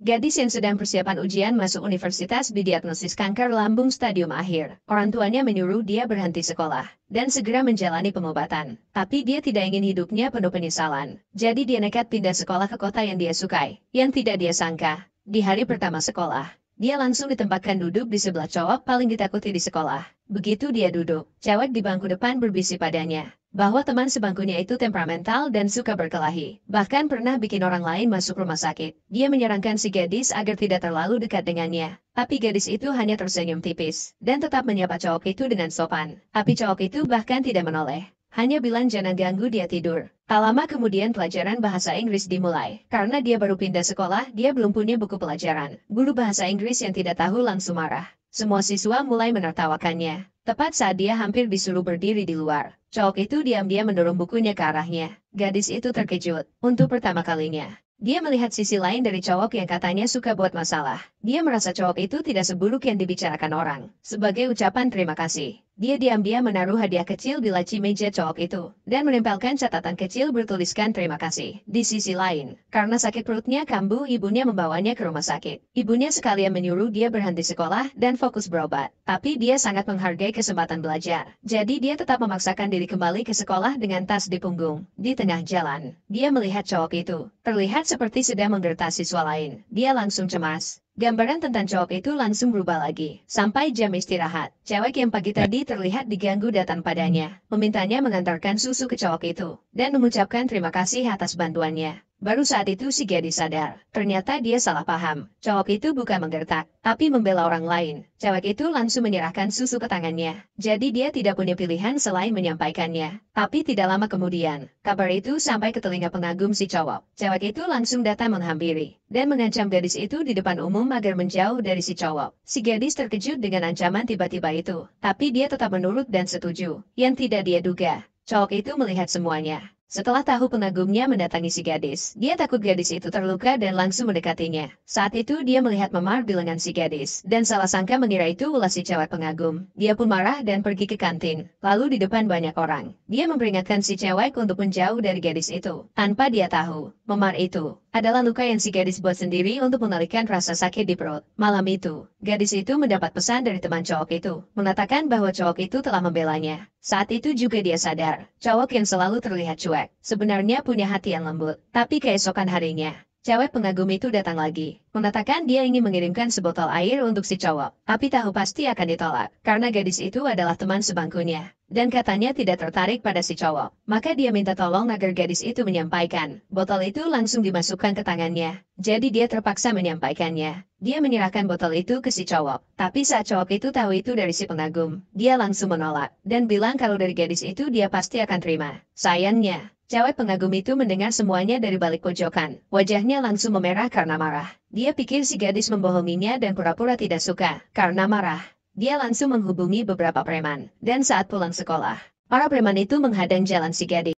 Gadis yang sedang persiapan ujian masuk universitas didiagnosis kanker lambung stadium akhir. Orang tuanya menyuruh dia berhenti sekolah dan segera menjalani pengobatan. Tapi dia tidak ingin hidupnya penuh penyesalan. Jadi dia nekat pindah sekolah ke kota yang dia sukai. Yang tidak dia sangka, di hari pertama sekolah, dia langsung ditempatkan duduk di sebelah cowok paling ditakuti di sekolah. Begitu dia duduk, cewek di bangku depan berbisik padanya bahwa teman sebangkunya itu temperamental dan suka berkelahi. Bahkan pernah bikin orang lain masuk rumah sakit. Dia menyarankan si gadis agar tidak terlalu dekat dengannya. Tapi gadis itu hanya tersenyum tipis dan tetap menyapa cowok itu dengan sopan. Tapi cowok itu bahkan tidak menoleh. Hanya bilang jangan ganggu dia tidur. Tak lama kemudian pelajaran bahasa Inggris dimulai. Karena dia baru pindah sekolah, dia belum punya buku pelajaran. Guru bahasa Inggris yang tidak tahu langsung marah. Semua siswa mulai menertawakannya. Tepat saat dia hampir disuruh berdiri di luar, cowok itu diam-diam mendorong bukunya ke arahnya. Gadis itu terkejut. Untuk pertama kalinya, dia melihat sisi lain dari cowok yang katanya suka buat masalah. Dia merasa cowok itu tidak seburuk yang dibicarakan orang. Sebagai ucapan terima kasih, dia diam-diam menaruh hadiah kecil di laci meja cowok itu, dan menempelkan catatan kecil bertuliskan terima kasih. Di sisi lain, karena sakit perutnya kambuh, ibunya membawanya ke rumah sakit. Ibunya sekalian menyuruh dia berhenti sekolah dan fokus berobat. Tapi dia sangat menghargai kesempatan belajar. Jadi dia tetap memaksakan diri kembali ke sekolah dengan tas di punggung. Di tengah jalan, dia melihat cowok itu terlihat seperti sedang menggerta siswa lain. Dia langsung cemas. Gambaran tentang cowok itu langsung berubah lagi. Sampai jam istirahat, cewek yang pagi tadi terlihat diganggu datang padanya, memintanya mengantarkan susu ke cowok itu, dan mengucapkan terima kasih atas bantuannya. Baru saat itu si gadis sadar, ternyata dia salah paham. Cowok itu bukan menggertak, tapi membela orang lain. Cewek itu langsung menyerahkan susu ke tangannya. Jadi dia tidak punya pilihan selain menyampaikannya. Tapi tidak lama kemudian, kabar itu sampai ke telinga pengagum si cowok. Cewek itu langsung datang menghampiri, dan mengancam gadis itu di depan umum agar menjauh dari si cowok. Si gadis terkejut dengan ancaman tiba-tiba itu. Tapi dia tetap menurut dan setuju. Yang tidak dia duga, cowok itu melihat semuanya. Setelah tahu pengagumnya mendatangi si gadis, dia takut gadis itu terluka dan langsung mendekatinya. Saat itu dia melihat memar di lengan si gadis, dan salah sangka mengira itu ulah si cewek pengagum. Dia pun marah dan pergi ke kantin. Lalu di depan banyak orang, dia memperingatkan si cewek untuk menjauh dari gadis itu. Tanpa dia tahu, memar itu adalah luka yang si gadis buat sendiri untuk mengalihkan rasa sakit di perut. Malam itu, gadis itu mendapat pesan dari teman cowok itu, mengatakan bahwa cowok itu telah membelanya. Saat itu juga dia sadar, cowok yang selalu terlihat cuek, sebenarnya punya hati yang lembut. Tapi keesokan harinya, cewek pengagum itu datang lagi, mengatakan dia ingin mengirimkan sebotol air untuk si cowok, tapi tahu pasti akan ditolak, karena gadis itu adalah teman sebangkunya, dan katanya tidak tertarik pada si cowok. Maka dia minta tolong agar gadis itu menyampaikan. Botol itu langsung dimasukkan ke tangannya, jadi dia terpaksa menyampaikannya. Dia menyerahkan botol itu ke si cowok, tapi saat cowok itu tahu itu dari si pengagum, dia langsung menolak, dan bilang kalau dari gadis itu dia pasti akan terima. Sayangnya, cewek pengagum itu mendengar semuanya dari balik pojokan. Wajahnya langsung memerah karena marah. Dia pikir si gadis membohonginya dan pura-pura tidak suka. Karena marah, dia langsung menghubungi beberapa preman. Dan saat pulang sekolah, para preman itu menghadang jalan si gadis.